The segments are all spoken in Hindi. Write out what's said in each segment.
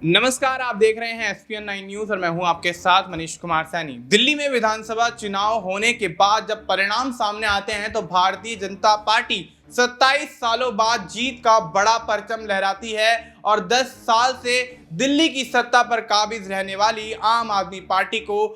नमस्कार, आप देख रहे हैं एसपीएन 9 न्यूज और मैं हूं आपके साथ मनीष कुमार सैनी। दिल्ली में विधानसभा चुनाव होने के बाद जब परिणाम सामने आते हैं तो भारतीय जनता पार्टी 27 सालों बाद जीत का बड़ा परचम लहराती है और 10 साल से दिल्ली की सत्ता पर काबिज रहने वाली आम आदमी पार्टी को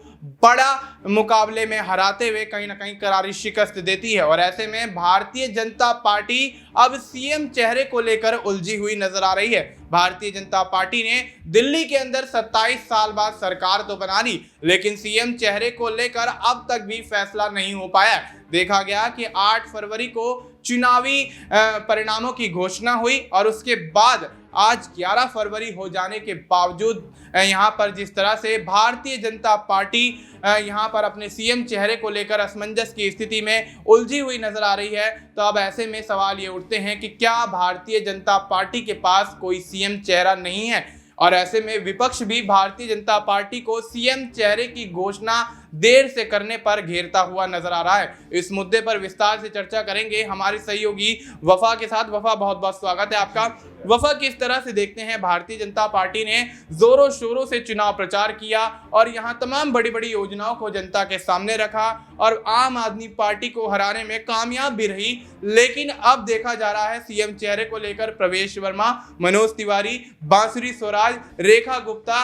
बड़ा मुकाबले में हराते हुए कहीं ना कहीं करारी शिकस्त देती है। और ऐसे में भारतीय जनता पार्टी अब सीएम चेहरे को लेकर उलझी हुई नजर आ रही है। भारतीय जनता पार्टी ने दिल्ली के अंदर 27 साल बाद सरकार तो बना ली, लेकिन सीएम चेहरे को लेकर अब तक भी फैसला नहीं हो पाया। देखा गया कि 8 फरवरी को चुनावी परिणामों की घोषणा हुई और उसके बाद आज 11 फरवरी हो जाने के बावजूद यहाँ पर जिस तरह से भारतीय जनता पार्टी यहाँ पर अपने सीएम चेहरे को लेकर असमंजस की स्थिति में उलझी हुई नजर आ रही है, तो अब ऐसे में सवाल ये उठते हैं कि क्या भारतीय जनता पार्टी के पास कोई सीएम चेहरा नहीं है। और ऐसे में विपक्ष भी भारतीय जनता पार्टी को सीएम चेहरे की घोषणा देर से करने पर घेरता हुआ नजर आ रहा है। इस मुद्दे पर विस्तार से चर्चा करेंगे हमारे सहयोगी वफा के साथ। वफा, बहुत बहुत स्वागत है आपका। वफा, किस तरह से देखते हैं, भारतीय जनता पार्टी ने जोरों शोरों से चुनाव प्रचार किया और यहां तमाम बड़ी बड़ी योजनाओं को जनता के सामने रखा और आम आदमी पार्टी को हराने में कामयाब भी रही, लेकिन अब देखा जा रहा है सीएम चेहरे को लेकर प्रवेश वर्मा, मनोज तिवारी, बांसुरी स्वराज, रेखा गुप्ता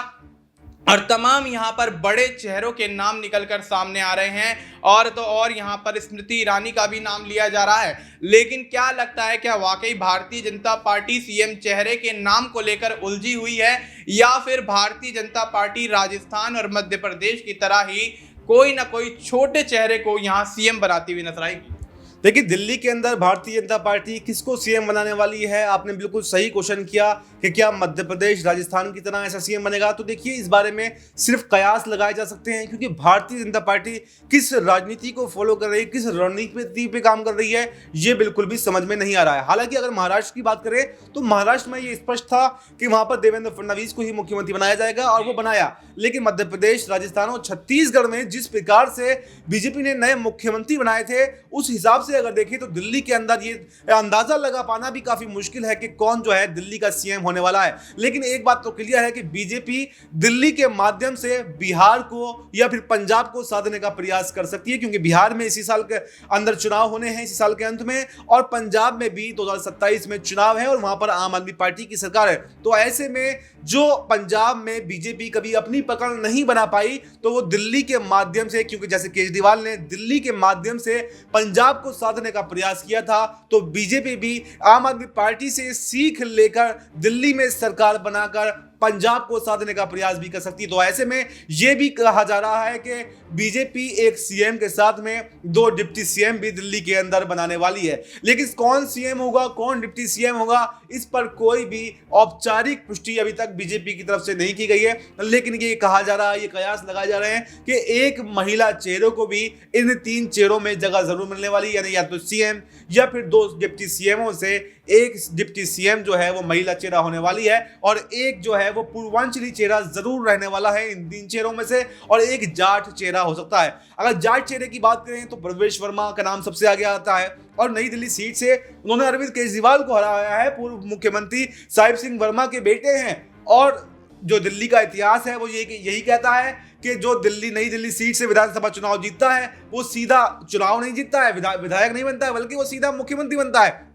और तमाम यहाँ पर बड़े चेहरों के नाम निकलकर सामने आ रहे हैं और तो और यहाँ पर स्मृति ईरानी का भी नाम लिया जा रहा है। लेकिन क्या लगता है, क्या वाकई भारतीय जनता पार्टी सीएम चेहरे के नाम को लेकर उलझी हुई है या फिर भारतीय जनता पार्टी राजस्थान और मध्य प्रदेश की तरह ही कोई ना कोई छोटे चेहरे को यहाँ सीएम बनाती हुई नजर आएगी? देखिए, दिल्ली के अंदर भारतीय जनता पार्टी किसको सीएम बनाने वाली है, आपने बिल्कुल सही क्वेश्चन किया कि क्या मध्य प्रदेश राजस्थान की तरह ऐसा सीएम बनेगा। तो देखिए, इस बारे में सिर्फ कयास लगाए जा सकते हैं, क्योंकि भारतीय जनता पार्टी किस राजनीति को फॉलो कर रही है, किस रणनीति पे काम कर रही है, ये बिल्कुल भी समझ में नहीं आ रहा है। हालांकि अगर महाराष्ट्र की बात करें तो महाराष्ट्र में ये स्पष्ट था कि वहां पर देवेंद्र फडणवीस को ही मुख्यमंत्री बनाया जाएगा और वो बनाया। लेकिन मध्य प्रदेश, राजस्थान और छत्तीसगढ़ में जिस प्रकार से बीजेपी ने नए मुख्यमंत्री बनाए थे, उस हिसाब से अगर देखें तो दिल्ली के अंदर ये अंदाजा लगा पाना भी काफी मुश्किल है कि कौन जो है दिल्ली का सीएम होने वाला है। लेकिन एक बात तो क्लियर है कि बीजेपी दिल्ली के माध्यम से बिहार को या फिर पंजाब को साधने का प्रयास कर सकती है, क्योंकि बिहार में इसी साल के अंदर चुनाव होने हैं, इसी साल के अंत में, और पंजाब में भी 2027 में चुनाव है और वहां पर आम आदमी पार्टी की सरकार है। तो ऐसे में जो पंजाब में बीजेपी कभी अपनी पकड़ नहीं बना पाई, तो वो दिल्ली के माध्यम से, क्योंकि जैसे केजरीवाल ने दिल्ली के माध्यम से पंजाब को साधने का प्रयास किया था, तो बीजेपी भी आम आदमी पार्टी से सीख लेकर दिल्ली में सरकार बनाकर पंजाब को साधने का प्रयास भी कर सकती है। तो ऐसे में यह भी कहा जा रहा है कि बीजेपी एक सीएम के साथ में 2 डिप्टी सीएम भी दिल्ली के अंदर बनाने वाली है। लेकिन कौन सीएम होगा, कौन डिप्टी सीएम होगा, इस पर कोई भी औपचारिक पुष्टि अभी तक बीजेपी की तरफ से नहीं की गई है। लेकिन ये कहा जा रहा है, ये कयास लगाए जा रहे हैं कि एक महिला चेहरों को भी इन 3 चेहरों में जगह जरूर मिलने वाली, यानी या तो सीएम या फिर 2 डिप्टी सीएमओं से एक डिप्टी सीएम जो है वो महिला चेहरा होने वाली है और एक जो है वो पूर्वांचली चेहरा जरूर रहने वाला है इन 3 चेहरों में से, और एक जाट चेहरा हो सकता है। अगर जाट चेहरे की बात करें तो प्रवेश वर्मा का नाम सबसे आगे आता है और नई दिल्ली सीट से उन्होंने अरविंद केजरीवाल को हराया है। पूर्व मुख्यमंत्री साहिब सिंह वर्मा के बेटे हैं और जो दिल्ली का इतिहास है वो यही कहता है कि जो नई दिल्ली सीट से विधानसभा चुनाव जीतता है वो सीधा चुनाव नहीं जीतता है, विधायक नहीं बनता है, बल्कि वो सीधा मुख्यमंत्री बनता है।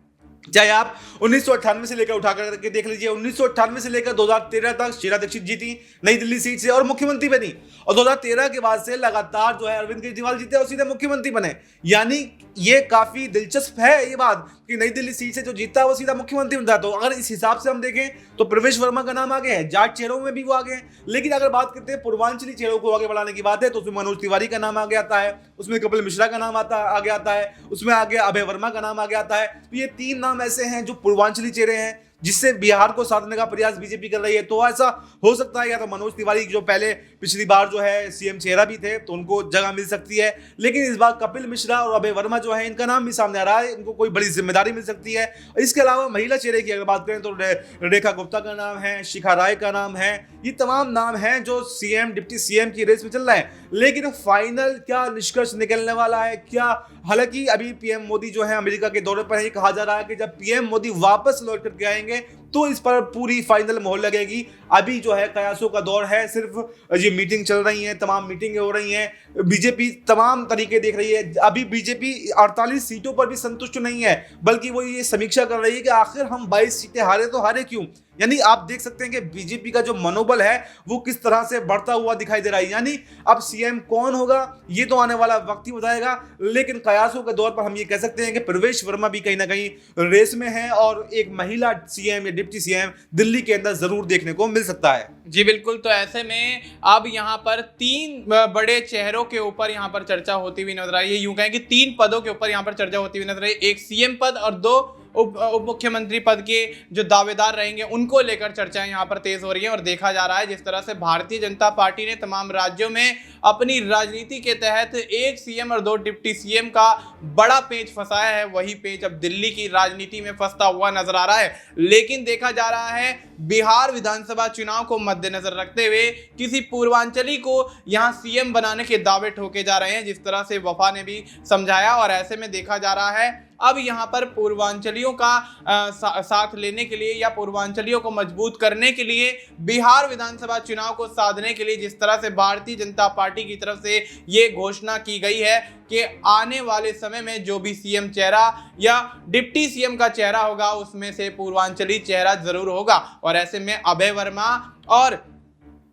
चाहे आप 1998 से लेकर उठाकर के देख लीजिए, 1998 से लेकर 2013 तक शीला दीक्षित जीती नई दिल्ली सीट से और मुख्यमंत्री बनी, और 2013 के बाद से लगातार जो है अरविंद केजरीवाल जीते और सीधे मुख्यमंत्री बने। यानी ये काफी दिलचस्प है ये बात कि नई दिल्ली सीट से जो जीतता है वो सीधा मुख्यमंत्री बनता है। तो अगर इस हिसाब से हम देखें तो प्रवेश वर्मा का नाम आगे है, जाट चेहरों में भी वो आगे हैं। लेकिन अगर बात करते हैं पूर्वांचली चेहरों को आगे बढ़ाने की बात है तो उसमें मनोज तिवारी का नाम आगे आता है, उसमें कपिल मिश्रा का नाम आगे आता है, उसमें आगे अभय वर्मा का नाम आगे आता है। तो ये 3 नाम ऐसे हैं जो पूर्वांचली चेहरे हैं जिससे बिहार को साधने का प्रयास बीजेपी कर रही है। तो ऐसा हो सकता है या तो मनोज तिवारी जो पहले पिछली बार जो है सीएम चेहरा भी थे तो उनको जगह मिल सकती है, लेकिन इस बार कपिल मिश्रा और अभय वर्मा जो है इनका नाम भी सामने आ रहा है, इनको कोई बड़ी जिम्मेदारी मिल सकती है। इसके अलावा महिला चेहरे की अगर बात करें तो रेखा गुप्ता का नाम है, शिखा राय का नाम है, ये तमाम नाम हैं जो सीएम डिप्टी सीएम की रेस में चल रहे हैं। लेकिन फाइनल क्या निष्कर्ष निकलने वाला है, क्या, हालांकि अभी पीएम मोदी जो है अमेरिका के दौरे पर है, कहा जा रहा है कि जब पीएम मोदी वापस लौट करके आएंगे तो इस पर पूरी फाइनल मोहर लगेगी। अभी जो है कयासों का दौर है, सिर्फ ये मीटिंग चल रही है, तमाम मीटिंगें हो रही हैं, बीजेपी तमाम तरीके देख रही है। अभी बीजेपी 48 सीटों पर भी संतुष्ट नहीं है, बल्कि वो ये समीक्षा कर रही है कि आखिर हम 22 सीटें हारे तो हारे क्यों। यानी आप देख सकते हैं कि बीजेपी का जो मनोबल है वो किस तरह से बढ़ता हुआ दिखाई दे रहा है। यानी अब सीएम कौन होगा ये तो आने वाला वक्त ही बताएगा, लेकिन कयासों के दौर पर हम ये कह सकते हैं कि प्रवेश वर्मा भी कहीं ना कहीं रेस में है और एक महिला सीएम या डिप्टी सीएम दिल्ली के अंदर जरूर देखने को मिल सकता है। जी बिल्कुल। तो ऐसे में अब यहाँ पर 3 बड़े चेहरों के ऊपर यहाँ पर चर्चा होती हुई नजर आई है। यूं कहें कि 3 पदों के ऊपर यहाँ पर चर्चा होती हुई नजर आई, एक सीएम पद और 2 उप मुख्यमंत्री पद के जो दावेदार रहेंगे उनको लेकर चर्चाएं यहाँ पर तेज हो रही हैं। और देखा जा रहा है जिस तरह से भारतीय जनता पार्टी ने तमाम राज्यों में अपनी राजनीति के तहत एक सीएम और 2 डिप्टी सीएम का बड़ा पेच फंसाया है, वही पेच अब दिल्ली की राजनीति में फंसता हुआ नजर आ रहा है। लेकिन देखा जा रहा है बिहार विधानसभा चुनाव को मद्देनजर रखते हुए किसी पूर्वांचली को यहाँ सीएम बनाने के दावे ठोके जा रहे हैं, जिस तरह से वफा ने भी समझाया। और ऐसे में देखा जा रहा है अब यहाँ पर पूर्वांचलियों का साथ लेने के लिए या पूर्वांचलियों को मजबूत करने के लिए बिहार विधानसभा चुनाव को साधने के लिए जिस तरह से भारतीय जनता पार्टी की तरफ से ये घोषणा की गई है कि आने वाले समय में जो भी सीएम चेहरा या डिप्टी सीएम का चेहरा होगा उसमें से पूर्वांचली चेहरा जरूर होगा। और ऐसे में अभय वर्मा और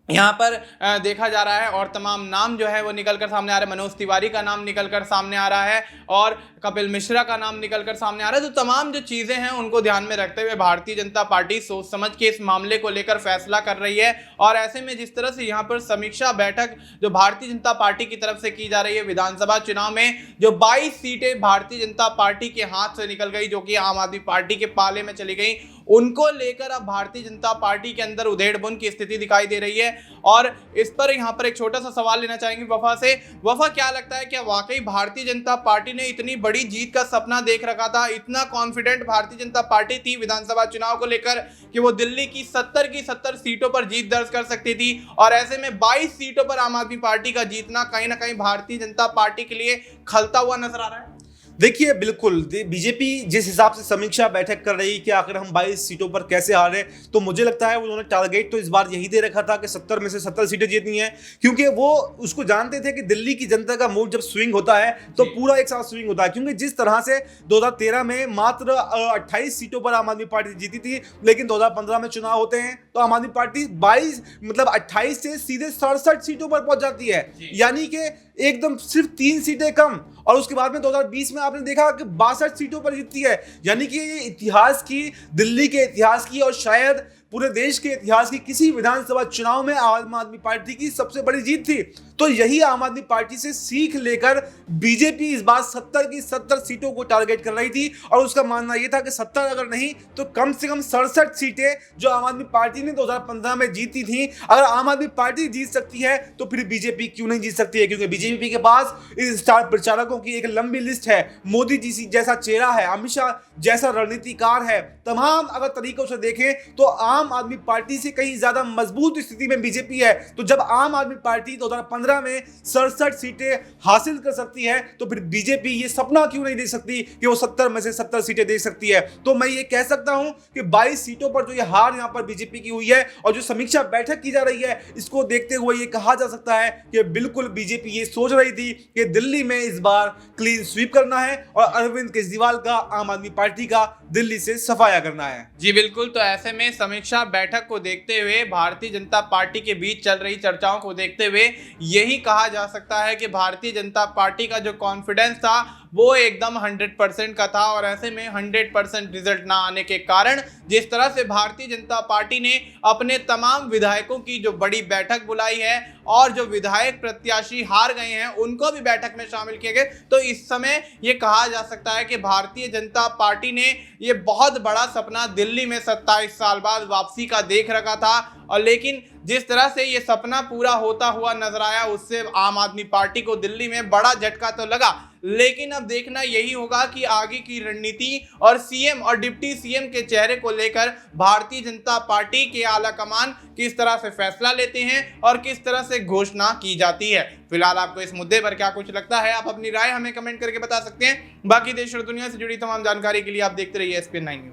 यहाँ पर देखा जा रहा है और तमाम नाम जो है वो निकलकर सामने आ रहे हैं। मनोज तिवारी का नाम निकलकर सामने आ रहा है और कपिल मिश्रा का नाम निकलकर सामने आ रहा है। तो तमाम जो चीजें हैं उनको ध्यान में रखते हुए भारतीय जनता पार्टी सोच समझ के इस मामले को लेकर फैसला कर रही है। और ऐसे में जिस तरह से यहाँ पर समीक्षा बैठक जो भारतीय जनता पार्टी की तरफ से की जा रही है, विधानसभा चुनाव में जो 22 सीटें भारतीय जनता पार्टी के हाथ से निकल गई, जो कि आम आदमी पार्टी के पाले में चली गई, उनको लेकर अब भारतीय जनता पार्टी के अंदर उधेड़-बुन की स्थिति दिखाई दे रही है। और इस पर यहाँ पर एक छोटा सा सवाल लेना चाहेंगे वफा से। वफा, क्या लगता है क्या वाकई भारतीय जनता पार्टी ने इतनी बड़ी जीत का सपना देख रखा था, इतना कॉन्फिडेंट भारतीय जनता पार्टी थी विधानसभा चुनाव को लेकर कि वो दिल्ली की 70 की 70 सीटों पर जीत दर्ज कर सकती थी? और ऐसे में 22 सीटों पर आम आदमी पार्टी का जीतना कहीं ना कहीं भारतीय जनता पार्टी के लिए खलता हुआ नजर आ रहा है। देखिए, बिल्कुल बीजेपी जिस हिसाब से समीक्षा बैठक कर रही कि आखिर हम 22 सीटों पर कैसे हारे, तो मुझे लगता है उन्होंने टारगेट तो इस बार यही दे रखा था कि 70 में से 70 सीटें जीतनी है, क्योंकि वो उसको जानते थे कि दिल्ली की जनता का मूड जब स्विंग होता है तो पूरा एक साथ स्विंग होता है। क्योंकि जिस तरह से 2013 में मात्र 28 सीटों पर आम आदमी पार्टी जीती थी, लेकिन 2015 में चुनाव होते हैं तो आम आदमी पार्टी 28 से सीधे 67 सीटों पर पहुंच जाती है, यानी कि एकदम सिर्फ 3 सीटें कम। और उसके बाद में 2020 में आपने देखा कि 62 सीटों पर जीतती है, यानी कि ये इतिहास की, दिल्ली के इतिहास की और शायद पूरे देश के इतिहास की किसी विधानसभा चुनाव में आम आदमी पार्टी की सबसे बड़ी जीत थी। तो यही आम आदमी पार्टी से सीख लेकर बीजेपी इस बार 70 की 70 सीटों को टारगेट कर रही थी और उसका मानना यह था कि 70 अगर नहीं तो कम से कम 67 सीटें जो आम आदमी पार्टी ने 2015 में जीती थी, अगर आम आदमी पार्टी जीत सकती है तो फिर बीजेपी क्यों नहीं जीत सकती है? क्योंकि बीजेपी के पास इस स्टार प्रचारकों की एक लंबी लिस्ट है। मोदी जी जैसा चेहरा है, अमित शाह जैसा रणनीतिकार है। तमाम अगर तरीकों से देखें तो आम आदमी पार्टी से कहीं ज्यादा मजबूत स्थिति में बीजेपी है। तो जब आम आदमी पार्टी 2015 में 67 सीटें हासिल कर सकती है तो फिर बीजेपी ये सपना क्यों नहीं देख सकती कि वो 70 में से 70 सीटें दे सकती है? तो मैं ये कह सकता हूं कि 22 सीटों पर जो ये हार यहां पर बीजेपी की हुई है और जो समीक्षा बैठक की जा रही है, इसको देखते हुए ये कहा जा सकता है कि बिल्कुल बीजेपी ये सोच रही थी कि दिल्ली में इस बार क्लीन स्वीप करना है और अरविंद केजरीवाल का, आम आदमी पार्टी का दिल्ली से सफाया करना है। जी बिल्कुल। तो ऐसे में समीक्षा बैठक को देखते हुए, भारतीय जनता पार्टी के बीच चल रही चर्चाओं को देखते हुए यही कहा जा सकता है कि भारतीय जनता पार्टी का जो कॉन्फिडेंस था वो एकदम 100% का था। और ऐसे में 100% रिजल्ट ना आने के कारण जिस तरह से भारतीय जनता पार्टी ने अपने तमाम विधायकों की जो बड़ी बैठक बुलाई है और जो विधायक प्रत्याशी हार गए हैं उनको भी बैठक में शामिल किए गए, तो इस समय ये कहा जा सकता है कि भारतीय जनता पार्टी ने ये बहुत बड़ा सपना दिल्ली में 27 साल बाद वापसी का देख रखा था। और लेकिन जिस तरह से ये सपना पूरा होता हुआ नजर आया उससे आम आदमी पार्टी को दिल्ली में बड़ा झटका तो लगा, लेकिन अब देखना यही होगा कि आगे की रणनीति और सीएम और डिप्टी सीएम के चेहरे को लेकर भारतीय जनता पार्टी के आला कमान किस तरह से फैसला लेते हैं और किस तरह से घोषणा की जाती है। फिलहाल आपको इस मुद्दे पर क्या कुछ लगता है, आप अपनी राय हमें कमेंट करके बता सकते हैं। बाकी देश और दुनिया से जुड़ी तमाम जानकारी के लिए आप देखते रहिए SPN9 न्यूज़।